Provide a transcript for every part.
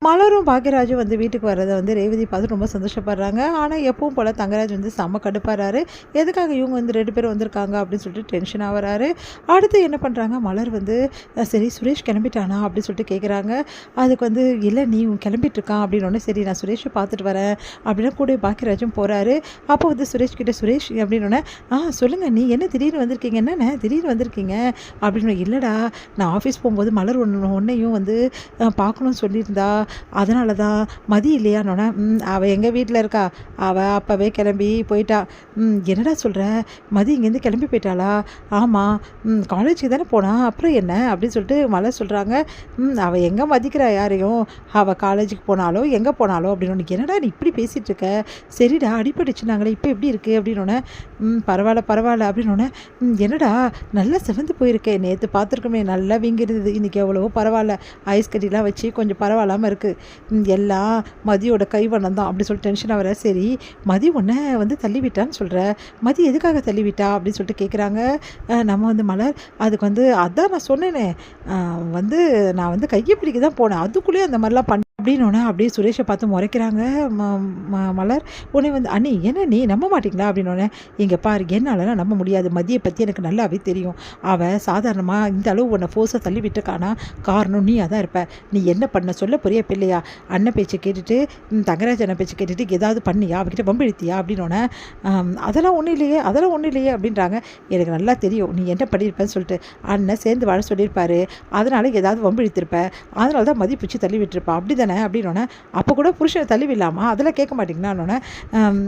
மலரும் பாக்கியராஜும் வந்து வீட்டுக்கு வர்றத வந்து ரேவதி பார்த்து ரொம்ப சந்தோஷப்படுறாங்க. ஆனா, எப்பவும் போல தங்கராஜ் வந்து செம்ம கடுப்பாறாரு. எதுக்காக இவங்க வந்து 2 பேரும் வந்திருக்காங்க அப்படின்னு சொல்லிட்டு டென்ஷன் ஆவறாரு. அடுத்து என்ன பண்றாங்க, மலர் வந்து சரி சுரேஷ் கிளம்பிட்டானா அப்படின்னு சொல்லிட்டு கேட்குறாங்க. அதுக்கு வந்து இல்ல நீ கிளம்பிட்டு இருக்கான் அப்படின்னோடனே சரி நான் சுரேஷை பார்த்துட்டு வரேன் அப்படின்னா கூட பாக்கியராஜும் போறாரு. அப்போ வந்து சுரேஷ் கிட்ட சுரேஷ் அப்படின்னோடனே சொல்லுங்க நீ என்ன திடீர்னு வந்திருக்கீங்க, என்னண்ணே திடீர்னு வந்திருக்கீங்க அப்படின்னு. இல்லடா நான் ஆஃபீஸ் போகும்போது மலர் ஒன்றையும் வந்து பார்க்கணும்னு சொல்லியிருந்தா அதனால தான் மதி இல்லையானோடனே அவள் எங்கள் வீட்டில் இருக்கா, அவள் அப்போவே கிளம்பி போயிட்டா. என்னடா சொல்கிற, மதி இங்கேருந்து கிளம்பி போயிட்டாளா? ஆமாம், காலேஜுக்கு தானே போனா, அப்புறம் என்ன அப்படின்னு சொல்லிட்டு மலர் சொல்கிறாங்க. அவள் எங்கே மதிக்கிறா யாரையும், அவள் காலேஜுக்கு போனாலோ எங்கே போனாலோ அப்படின்னு. உனக்கு என்னடா நீ இப்படி பேசிகிட்டு இருக்க, சரிடா அடிப்பட்டுச்சுனாங்களே இப்போ எப்படி இருக்குது அப்படின்னோடனே பரவாயில்ல பரவாயில்ல அப்படின்னோடனே என்னடா நல்லா சிவந்து போயிருக்கேன், நேற்று பார்த்துருக்கோமே நல்லா வீங்கிருந்தது, இன்றைக்கி எவ்வளவோ பரவாயில்ல, ஐஸ் கட்டிலாம் வச்சு கொஞ்சம் பரவாயில்லாமல் இருக்குது, எல்லாம் மதியோட கைவண்ணம் தான் அப்படி சொல்லிட்டு டென்ஷன் ஆகிற. சரி மதி ஒன்றை வந்து தள்ளிவிட்டான்னு சொல்கிற, மதி எதுக்காக தள்ளிவிட்டா அப்படின்னு சொல்லிட்டு கேட்குறாங்க. நம்ம வந்து மலர் அதுக்கு வந்து அதான் நான் சொன்னேனே, வந்து நான் வந்து கையை பிடிக்க தான் போனேன், அதுக்குள்ளேயே அந்த மாதிரிலாம் பண்ண அப்படின்னோடனே அப்படியே சுரேஷை பார்த்து முறைக்கிறாங்க மலர். உடனே வந்து அண்ணி என்ன நீ நம்ப மாட்டிங்களா அப்படின்னோடனே, இங்கே பாரு என்னாலலாம் நம்ப முடியாது, மதியை பற்றி எனக்கு நல்லாவே தெரியும், அவள் சாதாரணமாக இந்த அளவு உன்னை ஃபோர்ஸை தள்ளி விட்டுருக்கானா காரணம் நீ அதான் இருப்ப, நீ என்ன பண்ண சொல்ல புரிய பிள்ளையா, அண்ணன் பேச்சு கேட்டுட்டு தங்கராஜ் அண்ணன் பேச்சு கேட்டுட்டு ஏதாவது பண்ணியா அவகிட்ட வம்பிழுத்தியா அப்படின்னோடனே அதெல்லாம் ஒன்றும் இல்லையே அதெல்லாம் ஒன்றும் இல்லையே அப்படின்றாங்க. எனக்கு நல்லா தெரியும் நீ என்ன பண்ணியிருப்பேன்னு சொல்லிட்டு, அண்ணன் சேர்ந்து வாழ சொல்லியிருப்பாரு, அதனால ஏதாவது வம்பிழுத்திருப்ப, அதனால தான் மதி பிடிச்சி தள்ளி விட்டுருப்பா அப்படி தானே அப்படின்னோடனே. அப்போ கூட புருஷனை தள்ளி விடலாமா, அதெல்லாம் கேட்க மாட்டிங்களான்னொன்னே,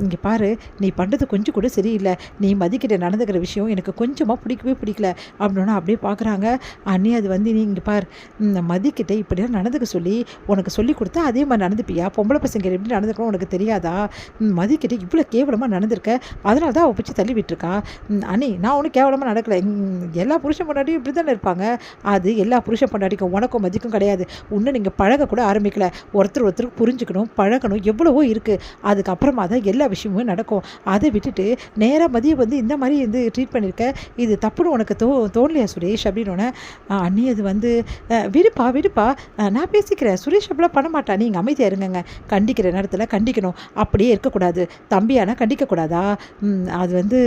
இங்கே பாரு நீ பண்ணுறது கொஞ்சம் கூட சரியில்லை, நீ மதிக்கிட்ட நடந்துக்கிற விஷயம் எனக்கு கொஞ்சமாக பிடிக்கவே பிடிக்கல அப்படின்னா. அப்படியே பார்க்குறாங்க அண்ணி. அது வந்து நீ இங்கே பார் மதிக்கிட்ட இப்படிலாம் நடந்துக்க சொல்லி உனக்கு சொல்லி கொடுத்தா அதே மாதிரி நடந்துப்பியா, பொம்பளை பசங்க எப்படி நடந்துக்கணும் உனக்கு தெரியாதா, மதிக்கிட்ட இவ்வளோ கேவலமாக நடந்திருக்க, அதனால தான் அவள் பிடிச்சி தள்ளி விட்டுருக்கா. அண்ணி நான் ஒன்றும் கேவலமாக நடக்கலை, எல்லா புருஷன் பொண்டாட்டியும் இப்படி தானே இருப்பாங்க, அது எல்லா புருஷன் பொண்டாட்டிக்கும் உனக்கும் மதிக்கும் கிடையாது, இன்னும் நீங்கள் பழக கூட ஆரம்பிக்கல, ஒருத்தருக்கு புரிஞ்சுக்கணும் பழகணும் எவ்வளவோ இருக்குது, அதுக்கப்புறமா தான் எல்லா விஷயமுமே நடக்கும், அதை விட்டுட்டு நேராக மதியை வந்து இந்த மாதிரி வந்து ட்ரீட் பண்ணியிருக்க, இது தப்புன்னு உனக்கு தோணலையா சுரேஷ் அப்படின்னோடனே. அண்ணி அது வந்து விடுப்பா நான் பேசிக்கிறேன், சுரேஷ் அப்படிலாம் பண்ண மாட்டா, நீங்கள் அமைதியாக இருங்கங்க, கண்டிக்கிற நேரத்தில் கண்டிக்கணும், அப்படியே இருக்கக்கூடாது, தம்பியானா கண்டிக்கக்கூடாதா, அது வந்து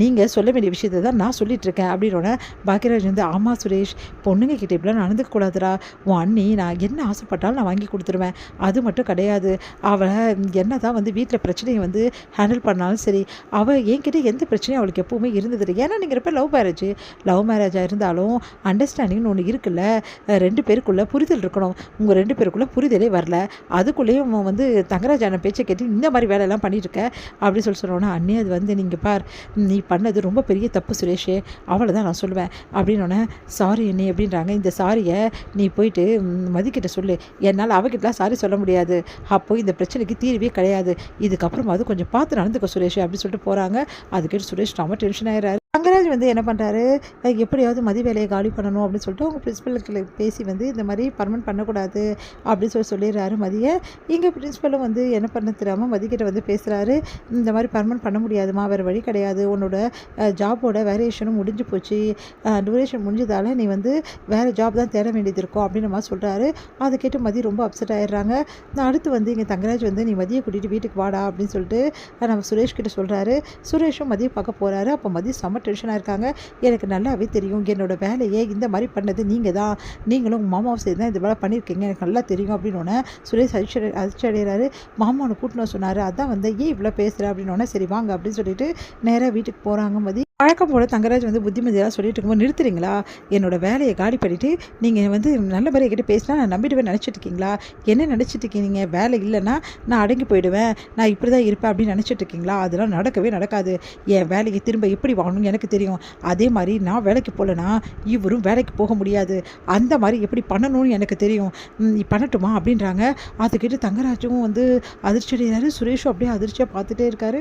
நீங்கள் சொல்ல வேண்டிய விஷயத்தை தான் நான் சொல்லிகிட்ருக்கேன் அப்படின்னோடனே. பாக்கியராஜ் வந்து ஆமாம் சுரேஷ் பொண்ணுங்க கிட்ட இப்படிலாம் நடந்துக்கக்கூடாதுரா, உன் அண்ணி நான் என்ன ஆசைப்பட்டாலும் நான் வாங்கி கொடுத்துருவேன், அது மட்டும் கிடையாது, அவள் என்ன தான் வந்து வீட்டில் பிரச்சனையை வந்து ஹேண்டில் பண்ணாலும் சரி, அவள் என்கிட்ட எந்த பிரச்சனையும் அவளுக்கு எப்போவுமே இருந்தது. ஏன்னா நீங்கள் இப்போ லவ் மேரேஜாக இருந்தாலும் அண்டர்ஸ்டாண்டிங்னு ஒன்று இருக்குல்ல, 2 பேருக்குள்ளே புரிதல் இருக்கணும், உங்கள் 2 பேருக்குள்ளே புரிதலே வரல, அதுக்குள்ளேயும் வந்து தங்கராஜான பேச்சை கேட்டு இந்த மாதிரி வேலையெல்லாம் பண்ணிட்டுருக்க அப்படி சொன்னோன்னா. அண்ணே அது வந்து நீங்கள் பார் நீ பண்ணது ரொம்ப பெரிய தப்பு சுரேஷே, அவளை தான் நான் சொல்லுவேன் அப்படின்னோடனே. சாரி அண்ணி அப்படின்றாங்க. இந்த சாரியை நீ போயிட்டு மதிக்கிட்ட சொல்லு, என்னால் அவகிட்டலாம் சாரி சொல்ல முடியாது, அப்போது இந்த பிரச்சனைக்கு தீர்வே கிடையாது, இதுக்கப்புறம் அது கொஞ்சம் பார்த்து நடந்துக்க சுரேஷ் அப்படின்னு சொல்லிட்டு போகிறாங்க. அதுக்கேட்டு சுரேஷ் ரொம்ப டென்ஷன் ஆகிறாரு. தங்கராஜ் வந்து என்ன பண்ணுறாரு, எப்படியாவது மதி வேலையை காலி பண்ணணும் அப்படின்னு சொல்லிட்டு அவங்க பிரின்ஸிபலுக்கு பேசி வந்து இந்த மாதிரி பர்மனெண்ட் பண்ணக்கூடாது அப்படின்னு சொல்லிடுறாரு மதியை. இங்கே பிரின்ஸிபலும் வந்து என்ன பண்ண தெரியாமல் மதிக்கிட்ட வந்து பேசுகிறாரு. இந்த மாதிரி பர்மனெண்ட் பண்ண முடியாதுமா, வேறு வழி கிடையாது, உன்னோட ஜாபோட வேரியேஷனும் முடிஞ்சு போச்சு, டூரேஷன் முடிஞ்சதால் நீ வந்து வேறு ஜாப் தான் தேட வேண்டியது இருக்கும் அப்படின்னு மாதிரி சொல்கிறாரு. அதை கேட்டு மதி ரொம்ப அப்செட் ஆகிடுறாங்க. அடுத்து வந்து இங்கே தங்கராஜ் வந்து நீ மதியை கூட்டிகிட்டு வீட்டுக்கு வாடா அப்படின்னு சொல்லிட்டு நம்ம சுரேஷ் கிட்ட சொல்கிறாரு. சுரேஷும் மதியை பார்க்க போகிறாரு. அப்போ மதி செம்ம டென்ஷனாக இருக்காங்க. எனக்கு நல்லாவே தெரியும் என்னோடய வேலையை இந்த மாதிரி பண்ணது நீங்கள் தான், நீங்களும் உங்கள் மாமாவை சேர்ந்து தான் இந்த வேலை பண்ணியிருக்கீங்க, எனக்கு நல்லா தெரியும் அப்படின்னோடனே சுரேஷ் அதிர்ச்சி அடைகிறாரு. மாமாவை கூட்டினு சொன்னார், அதான் வந்து ஏன் இவ்வளோ பேசுகிற அப்படின்னோடனே சரி வாங்க அப்படின்னு சொல்லிட்டு நேராக வீட்டுக்கு போகிறாங்க மதி. வழக்கம் போல் தங்கராஜ் வந்து புத்திமதியாக சொல்லிட்டு இருக்கும்போது நிறுத்துறீங்களா, என்னோடய வேலையை காலி பண்ணிவிட்டு நீங்கள் வந்து நல்ல மாதிரி கிட்டே பேசினா நான் நம்பிடுவேன் நினச்சிட்டு இருக்கீங்களா, என்ன நினச்சிட்டு இருக்கீங்க, வேலை இல்லைன்னா நான் அடங்கி போயிடுவேன், நான் இப்படி தான் இருப்பேன் அப்படின்னு நினச்சிட்டு இருக்கீங்களா, அதெல்லாம் நடக்கவே நடக்காது, என் வேலைக்கு திரும்ப எப்படி வாங்கணும்னு எனக்கு தெரியும், அதே மாதிரி நான் வேலைக்கு போகலன்னா இவரும் வேலைக்கு போக முடியாது, அந்த மாதிரி எப்படி பண்ணணும்னு எனக்கு தெரியும், பண்ணட்டுமா அப்படின்றாங்க. அதுக்கிட்ட தங்கராஜும் வந்து அதிர்ச்சி அடைகிறாரு. சுரேஷும் அப்படியே அதிர்ச்சியாக பார்த்துட்டே இருக்காரு.